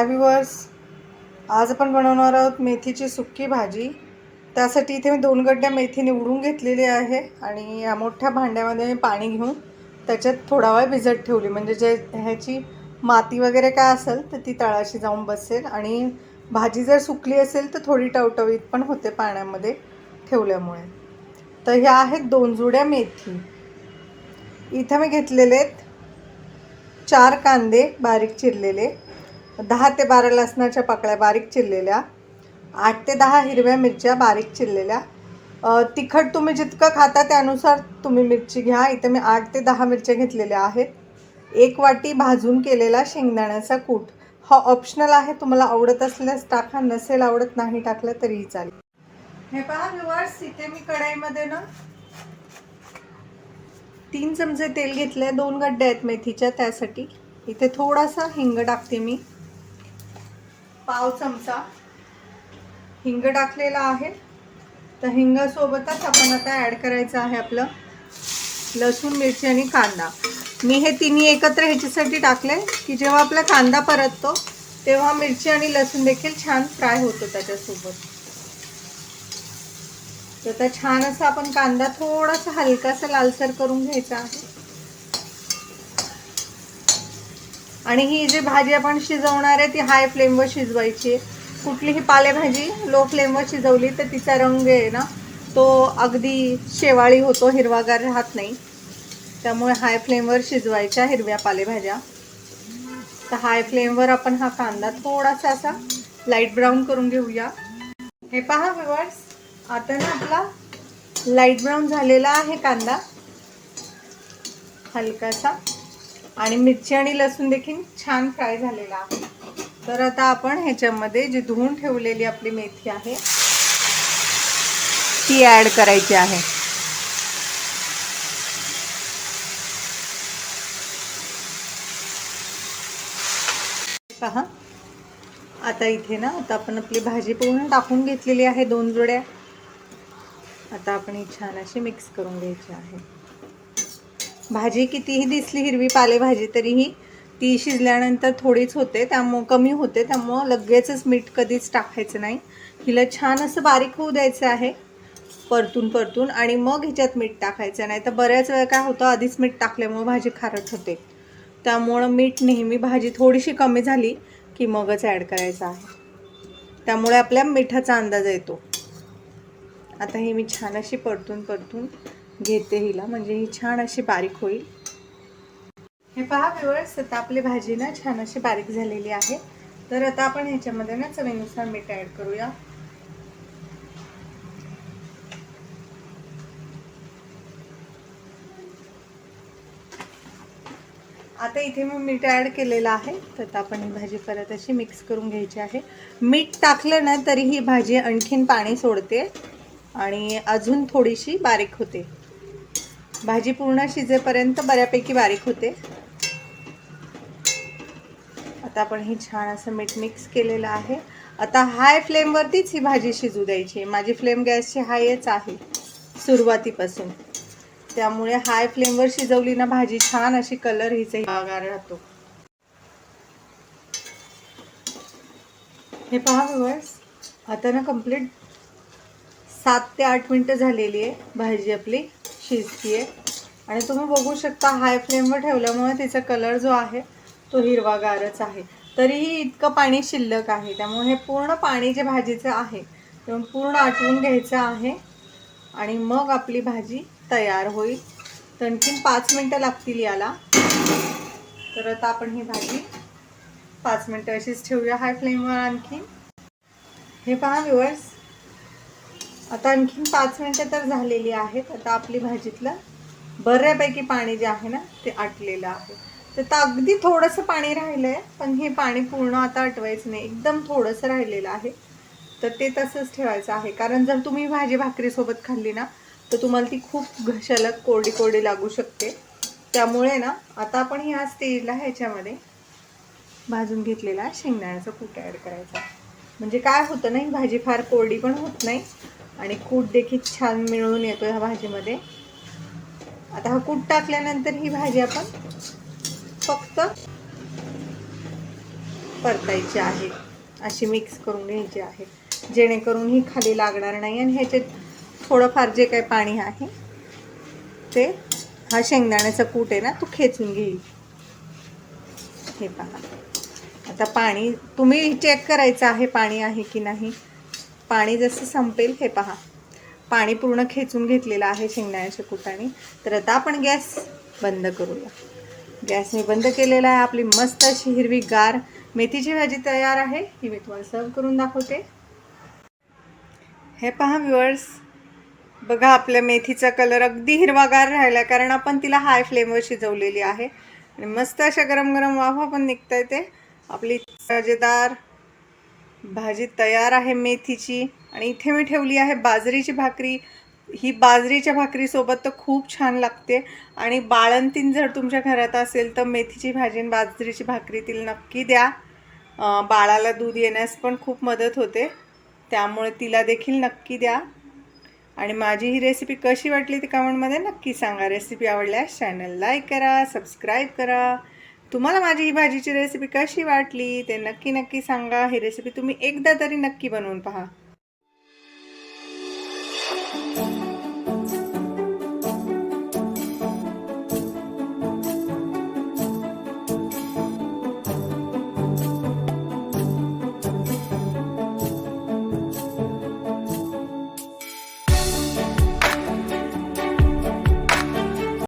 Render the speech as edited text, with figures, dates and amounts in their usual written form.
हाय viewers, आज आपण बनवणार आहोत मेथीची सुक्की भाजी। त्यासाठी इथे मी 2 गड्ड्या मेथी निवडून घेतलेली आहे आणि या मोठ्या भांड्यामध्ये मी पाणी घेऊन त्याच्यात थोडा वेळ भिजत ठेवली, म्हणजे जे ह्याची माती वगैरे काय असेल तर ती तळाशी जाऊन बसेल आणि भाजी जर सुकली असेल तर थोडी टवटवीत पण होते पाण्यामध्ये ठेवल्यामुळे। तर ह्या आहेत 2 जुड्या मेथी। इथे मी घेतलेले आहेत 4 कांदे बारीक चिरलेले, 10 ते 12 लसणाच्या पाकळ्या बारीक चिरलेल्या, 8 ते 10 हिरव्या मिरच्या बारीक चिरलेल्या। तिखट तुम्ही जितकं खाता त्यानुसार तुम्ही मिरची घ्या। इथे मी 8 ते 10 मिरच्या घेतलेल्या आहेत। 1 वाटी भाजून केलेला शेंगदाण्याचा कूट, हा ऑप्शनल आहे, तुम्हाला आवडत असल्यास टाका, नसेल आवडत नाही टाकलं तरीही चालेल। हे पहा व्ह्यूअर्स, इथे मी कढईमध्ये ना 3 चमचे तेल घेतले, 2 गड्ड्या आहेत मेथीच्या, त्यासाठी इथे थोडासा हिंग टाकते मी, पाव चमचा हिंग टाकलेला आहे। तर हिंगासोबतच आपण आता ॲड करायचं आहे आपलं लसूण, मिरची आणि कांदा। मी हे तिन्ही एकत्र ह्याच्यासाठी टाकले की जेव्हा आपला कांदा परततो तेव्हा मिरची आणि लसूण देखील छान फ्राय होतो त्याच्यासोबत। तर आता छान असं आपण कांदा थोडासा हलकासा लालसर करून घ्यायचा आहे। आणि ही जी भाजी आपण शिजवणार आहे ती हाय फ्लेमवर शिजवायची आहे। कुठलीही पालेभाजी लो फ्लेमवर शिजवली तर तिचा रंग आहे ना तो अगदी शेवाळी होतो, हिरवागार राहत नाही। त्यामुळे हाय फ्लेमवर शिजवायच्या हिरव्या पालेभाज्या। तर हाय फ्लेमवर आपण हा कांदा थोडासा असा लाईट ब्राऊन करून घेऊया। हे पहा व्ह्यूअर्स, आता ना आपला लाईट ब्राऊन झालेला आहे कांदा हलकासा, आणि मिरची आणि लसूण देखील छान फ्राय झालेला आहे। तर आता आपण ह्याच्यामध्ये जी धुवून ठेवलेली आपली मेथी आहे ती ॲड करायची आहे। पहा आता इथे ना आता आपण आपली भाजी पूर्ण टाकून घेतलेली आहे 2 जोड्या। आता आपण ही छान अशी मिक्स करून घ्यायची आहे। भाजी कितीही दिसली हिरवी पालेभाजी तरीही ती शिजल्यानंतर थोडीच होते, त्यामुळे कमी होते, त्यामुळे लगेचच मीठ कधीच टाकायचं नाही। हिला छान असं बारीक होऊ द्यायचं आहे परतून आणि मग ह्याच्यात मीठ टाकायचं। नाही तर बऱ्याच वेळा काय होतं, आधीच मीठ टाकल्यामुळे भाजी खारट होते। त्यामुळे मीठ नेहमी भाजी थोडीशी कमी झाली की मगच ॲड करायचं आहे, त्यामुळे आपल्या मिठाचा अंदाज येतो। आता ही मी छान अशी परतून घेते हिला, म्हणजे ही छान अशी बारीक होईल। हे पहा व्ह्यूअर्स, आता आपली भाजी ना छान अशी बारीक झालेली आहे। तर आता आपण ह्याच्यामध्ये ना चवीनुसार मीठ ॲड करूया। आता इथे मी मीठ ॲड केलेलं आहे। तर आता आपण ही भाजी परत अशी मिक्स करून घ्यायची आहे। मीठ टाकलं ना तरी ही भाजी आणखीन पाणी सोडते आणि अजून थोडीशी बारीक होते। भाजी पूर्ण शिजेपर्यंत बऱ्यापैकी बारीक होते। आता आपण ही छान असं मीठ मिक्स केलेलं आहे। आता हाय फ्लेमवरतीच ही भाजी शिजू द्यायची। माझी फ्लेम गॅसची हायच आहे सुरुवातीपासून, त्यामुळे हाय फ्लेमवर शिजवली ना भाजी छान अशी कलर हिचा हिरवागार राहतो। हे पहा व्ह्यूअर्स, आता ना कंप्लीट 7 ते 8 मिनिटं झालेली आहे, भाजी आपली शिजतीये आणि तुम्ही बघू शकता हाय फ्लेमवर ठेवल्यामुळे तिचा कलर जो आहे तो हिरवागारच आहे। तरीही इतकं पाणी शिल्लक आहे, त्यामुळे हे पूर्ण पाणी जे भाजीचं आहे ते पूर्ण आटवून घ्यायचं आहे आणि मग आपली भाजी तयार होईल। तर आणखीन 5 मिनिटं लागतील याला। तर आता आपण ही भाजी 5 मिनिटं अशीच ठेवूया हाय फ्लेमवर आणखीन। हे पहा व्ह्यूअर्स, आता आणखीन 5 मिनिटं तर झालेली आहेत। आता आपली भाजीतलं बऱ्यापैकी पाणी जे आहे ना ते आटलेलं आहे। तर अगदी थोडंसं पाणी राहिलं आहे, पण हे पाणी पूर्ण आता आटवायचं नाही, एकदम थोडंसं राहिलेलं आहे। तर ते तसंच ठेवायचं आहे, कारण जर तुम्ही भाजी भाकरीसोबत खाल्ली ना तर तुम्हाला ती खूप घशाला कोरडी लागू शकते। त्यामुळे ना आता आपण ह्या स्टेजला ह्याच्यामध्ये भाजून घेतलेला शेंगदाण्याचा कूट ॲड करायचा, म्हणजे काय होतं ना ही भाजी फार कोरडी पण होत नाही आणि कूट देखील छान मिळून येतो ह्या भाजीमध्ये। आता हा कूट टाकल्यानंतर ही भाजी आपण फक्त परतायची आहे, अशी मिक्स करून घ्यायची आहे, जेणेकरून ही खाली लागणार नाही आणि ह्याच्यात थोडंफार जे काही पाणी आहे ते हा शेंगदाण्याचा कूट आहे ना तो खेचून घेईल. हे पहा, आता पाणी तुम्ही चेक करायचं आहे पाणी आहे की नाही. पाणी जसं संपेल, हे पहा पाणी पूर्ण खेचून घेतलेलं आहे शेंगदाण्याच्या कुटाने. तर आता आपण गॅस बंद करूया. गॅस मी बंद केलेला आहे. आपली मस्त अशी हिरवीगार मेथीची भाजी तयार आहे. ही मी तुम्हाला सर्व करून दाखवते. हे पहा व्ह्यूअर्स, बघा आपल्या मेथीचा कलर अगदी हिरवागार राहिला, कारण आपण तिला हाय फ्लेमवर शिजवलेली आहे आणि मस्त अशा गरम गरम वाफा पण निघता येते. आपली मजेदार भाजी तयार आहे मेथीची. आणि इथे मी ठेवली आहे बाजरीची भाकरी. ही बाजरीच्या भाकरीसोबत तर खूप छान लागते. आणि बाळंतीण जर तुमच्या घरात असेल तर मेथीची भाजी आणि बाजरीची भाकरी तिला नक्की द्या. बाळाला दूध येण्यास पण खूप मदत होते, त्यामुळे तिला देखील नक्की द्या. आणि माझी ही रेसिपी कशी वाटली ती कमेंटमध्ये नक्की सांगा. रेसिपी आवडल्यास चॅनल लाईक करा, सबस्क्राईब करा. तुम्हाला माझी ही भाजीची रेसिपी कशी वाटली ते नक्की सांगा. ही रेसिपी तुम्ही एकदा तरी नक्की बनवून पहा.